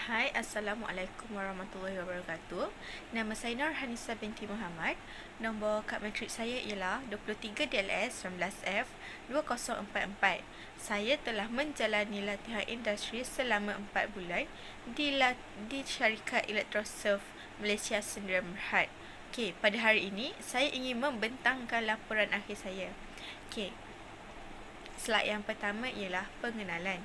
Hai, Assalamualaikum warahmatullahi wabarakatuh. Nama saya Nurhanisa binti Muhammad. Nombor kad matrik saya ialah 23 DLS 19F 2044. Saya telah menjalani latihan industri selama 4 bulan di syarikat Elektroserve Malaysia Sdn Bhd. Okey, pada hari ini saya ingin membentangkan laporan akhir saya. Okey. Slide yang pertama ialah pengenalan.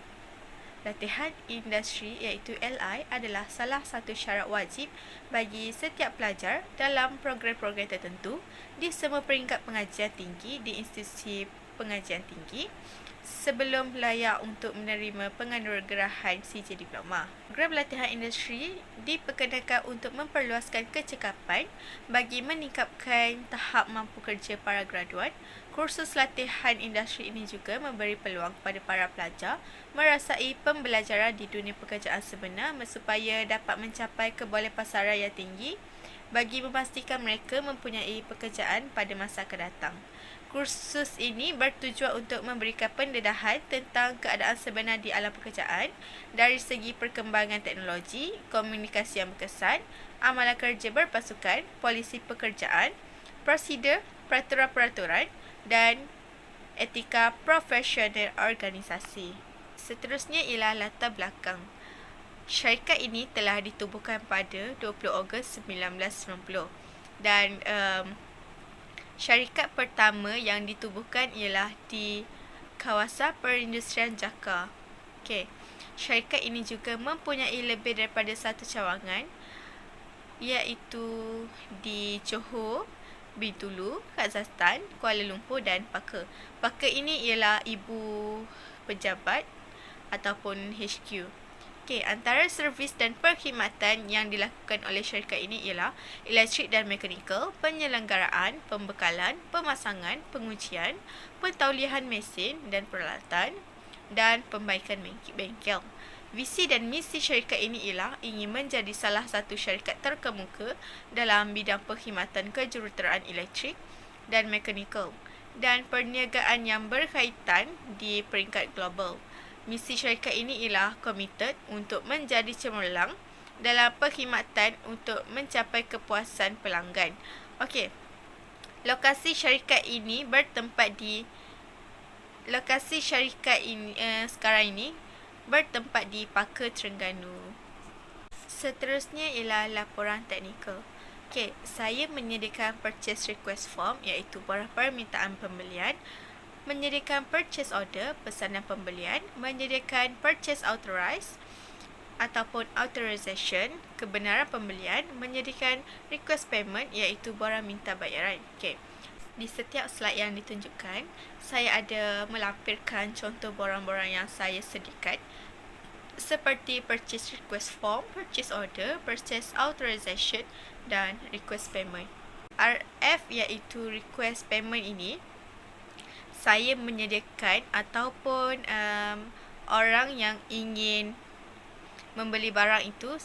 Latihan industri iaitu LI adalah salah satu syarat wajib bagi setiap pelajar dalam program-program tertentu di semua peringkat pengajian tinggi di institusi pengajian tinggi sebelum layak untuk menerima penganugerahan CJ Diploma. Program latihan industri diperkenalkan untuk memperluaskan kecekapan bagi meningkatkan tahap mampu kerja para graduat. Kursus latihan industri ini juga memberi peluang kepada para pelajar merasai pembelajaran di dunia pekerjaan sebenar supaya dapat mencapai kebolepasaran yang tinggi bagi memastikan mereka mempunyai pekerjaan pada masa akan datang. Kursus ini bertujuan untuk memberikan pendedahan tentang keadaan sebenar di alam pekerjaan dari segi perkembangan teknologi, komunikasi yang berkesan, amalan kerja berpasukan, polisi pekerjaan, prosedur, peraturan-peraturan dan etika profesional organisasi. Seterusnya ialah latar belakang. Syarikat ini telah ditubuhkan pada 20 Ogos 1990 dan syarikat pertama yang ditubuhkan ialah di kawasan perindustrian Jakar. Okey. Syarikat ini juga mempunyai lebih daripada satu cawangan iaitu di Johor, Bintulu, Kazakhstan, Kuala Lumpur dan Paka. Paka ini ialah ibu pejabat ataupun HQ. Okey, antara servis dan perkhidmatan yang dilakukan oleh syarikat ini ialah elektrik dan mekanikal, penyelenggaraan, pembekalan, pemasangan, pengujian, pentaulihan mesin dan peralatan dan pembaikan bengkel. Visi dan misi syarikat ini ialah ingin menjadi salah satu syarikat terkemuka dalam bidang perkhidmatan kejuruteraan elektrik dan mekanikal dan perniagaan yang berkaitan di peringkat global. Misi syarikat ini ialah komited untuk menjadi cemerlang dalam perkhidmatan untuk mencapai kepuasan pelanggan. Okey. Lokasi syarikat ini sekarang ini bertempat di Paka, Terengganu. Seterusnya ialah laporan teknikal. Okey, saya menyediakan purchase request form iaitu barang permintaan pembelian, menyediakan purchase order pesanan pembelian, menyediakan purchase authorized ataupun authorization kebenaran pembelian, menyediakan request payment iaitu barang minta bayaran. Okey. Di setiap slide yang ditunjukkan, saya ada melampirkan contoh barang-barang yang saya sediakan seperti purchase request form, purchase order, purchase authorization dan request payment. RF iaitu request payment ini saya menyediakan ataupun orang yang ingin membeli barang itu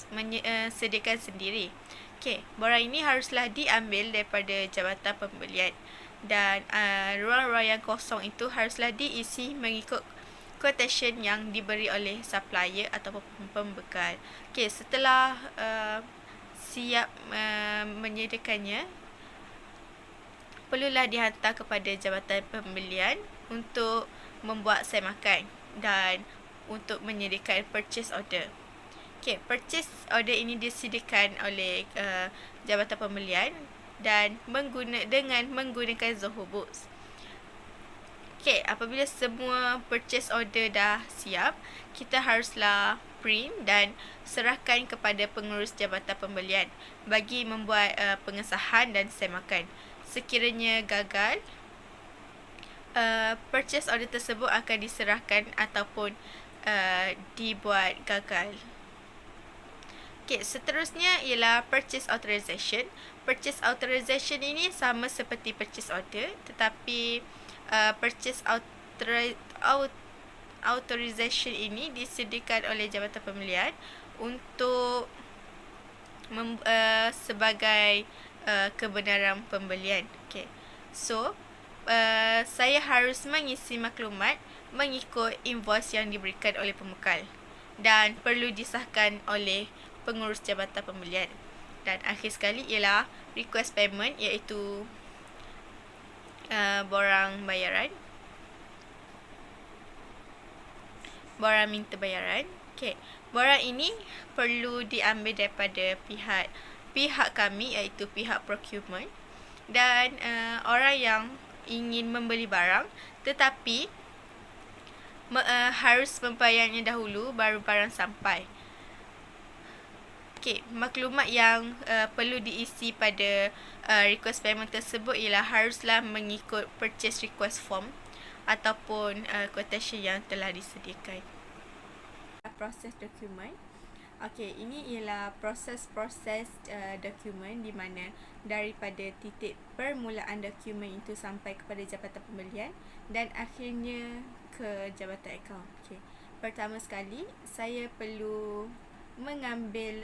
sediakan sendiri. Okey, barang ini haruslah diambil daripada jabatan pembelian dan ruang-ruang yang kosong itu haruslah diisi mengikut quotation yang diberi oleh supplier ataupun pembekal. Okey, setelah siap menyediakannya, perlulah dihantar kepada jabatan pembelian untuk membuat semakan dan untuk menyediakan purchase order. Okey, purchase order ini disediakan oleh jabatan pembelian dan dengan menggunakan Zoho Books. Okey, apabila semua purchase order dah siap, kita haruslah print dan serahkan kepada pengurus jabatan pembelian bagi membuat pengesahan dan semakan. Sekiranya gagal, purchase order tersebut akan diserahkan ataupun dibuat gagal. Okey, seterusnya ialah purchase authorization. Purchase authorization ini sama seperti purchase order, tetapi purchase authorization ini disediakan oleh jabatan pembelian untuk sebagai kebenaran pembelian. Okey. So, saya harus mengisi maklumat mengikut invoice yang diberikan oleh pembekal. dan perlu disahkan oleh pengurus Jabatan Pembelian. Dan akhir sekali ialah request payment, iaitu borang bayaran. Borang minta bayaran. Okey, borang ini perlu diambil daripada pihak kami, iaitu pihak procurement, dan orang yang ingin membeli barang tetapi harus membayarnya dahulu baru barang sampai. Okey, maklumat yang perlu diisi pada request payment tersebut ialah haruslah mengikut purchase request form ataupun quotation yang telah disediakan. Proses dokumen. Okey, ini ialah proses dokumen di mana daripada titik permulaan dokumen itu sampai kepada Jabatan Pembelian dan akhirnya ke Jabatan Akaun. Okey, pertama sekali saya perlu mengambil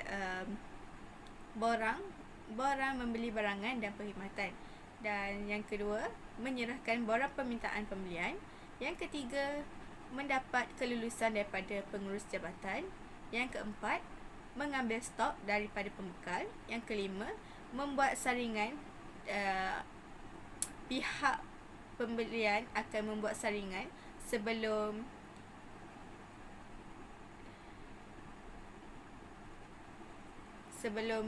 borang membeli barangan dan perkhidmatan. Dan yang kedua, menyerahkan borang permintaan pembelian. Yang ketiga, mendapat kelulusan daripada pengurus jabatan. Yang keempat, mengambil stok daripada pembekal. Yang kelima, membuat saringan. Pihak pembelian akan membuat saringan sebelum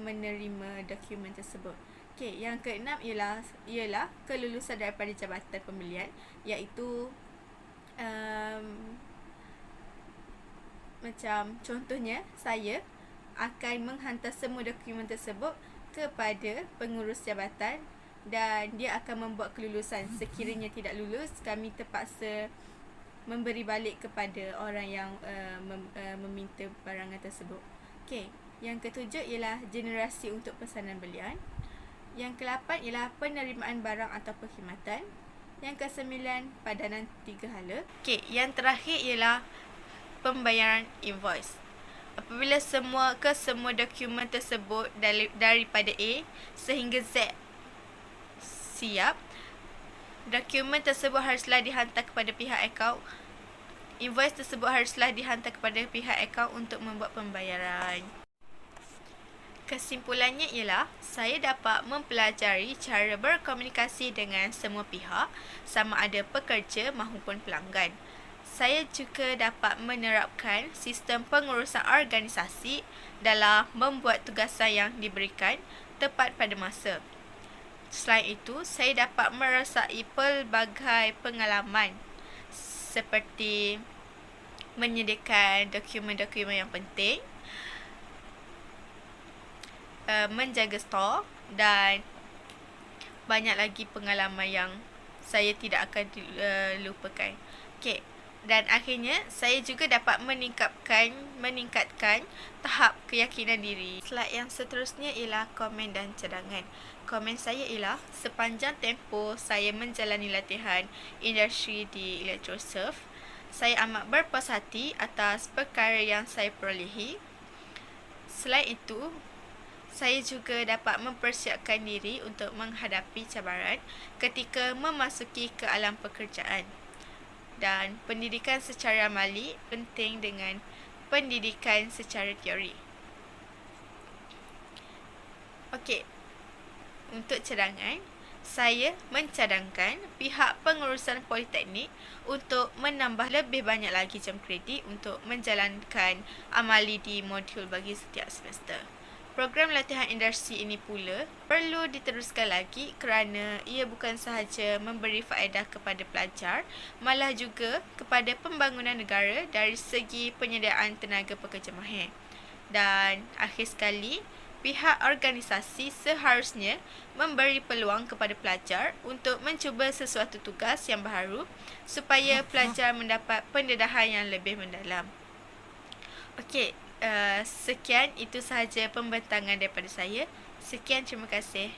menerima dokumen tersebut. Okey, yang keenam ialah kelulusan daripada Jabatan Pembelian, iaitu macam contohnya, saya akan menghantar semua dokumen tersebut kepada pengurus jabatan dan dia akan membuat kelulusan. Sekiranya tidak lulus, kami terpaksa memberi balik kepada orang yang meminta barangan tersebut. Okey, yang ketujuh ialah generasi untuk pesanan belian. Yang ke-8 ialah penerimaan barang atau perkhidmatan. Yang ke-9, padanan 3 hala. Okey, yang terakhir ialah pembayaran invoice. Apabila semua dokumen tersebut daripada A sehingga Z siap, dokumen tersebut haruslah dihantar kepada pihak akaun. Invoice tersebut haruslah dihantar kepada pihak akaun untuk membuat pembayaran. Kesimpulannya ialah saya dapat mempelajari cara berkomunikasi dengan semua pihak, sama ada pekerja maupun pelanggan. Saya juga dapat menerapkan sistem pengurusan organisasi dalam membuat tugasan yang diberikan tepat pada masa. Selain itu, saya dapat merasai pelbagai pengalaman seperti menyediakan dokumen-dokumen yang penting, menjaga stok dan banyak lagi pengalaman yang saya tidak akan lupakan. Okey, dan akhirnya saya juga dapat meningkatkan tahap keyakinan diri. Slide yang seterusnya ialah komen dan cadangan. Komen saya ialah sepanjang tempoh saya menjalani latihan industri di Electrosurf, saya amat berpuas hati atas perkara yang saya perolehi. Selain itu, saya juga dapat mempersiapkan diri untuk menghadapi cabaran ketika memasuki ke alam pekerjaan. Dan pendidikan secara amali penting dengan pendidikan secara teori. Okey, untuk cadangan, saya mencadangkan pihak pengurusan politeknik untuk menambah lebih banyak lagi jam kredit untuk menjalankan amali di modul bagi setiap semester. Program latihan industri ini pula perlu diteruskan lagi kerana ia bukan sahaja memberi faedah kepada pelajar, malah juga kepada pembangunan negara dari segi penyediaan tenaga pekerja mahir. Dan akhir sekali, pihak organisasi seharusnya memberi peluang kepada pelajar untuk mencuba sesuatu tugas yang baharu supaya pelajar mendapat pendedahan yang lebih mendalam. Okey, sekian, itu sahaja pembentangan daripada saya. Sekian, terima kasih.